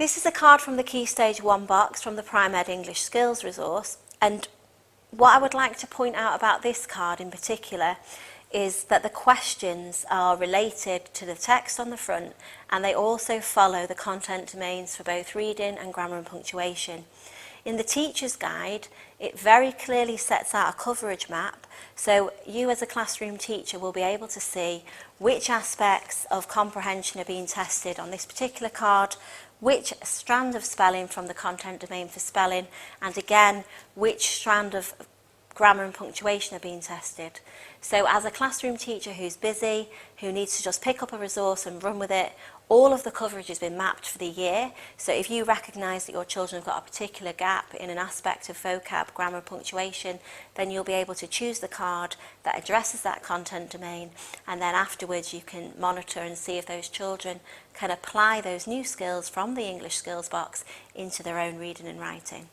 This is a card from the Key Stage 1 box from the Prim-Ed English Skills resource, and what I would like to point out about this card in particular is that the questions are related to the text on the front, and they also follow the content domains for both reading and grammar and punctuation. In the teacher's guide, it very clearly sets out a coverage map, so you as a classroom teacher will be able to see which aspects of comprehension are being tested on this particular card, which strand of spelling from the content domain for spelling, and again, which strand of grammar and punctuation are being tested. So as a classroom teacher who's busy, who needs to just pick up a resource and run with it, all of the coverage has been mapped for the year. So if you recognise that your children have got a particular gap in an aspect of vocab, grammar, punctuation, then you'll be able to choose the card that addresses that content domain, and then afterwards you can monitor and see if those children can apply those new skills from the English skills box into their own reading and writing.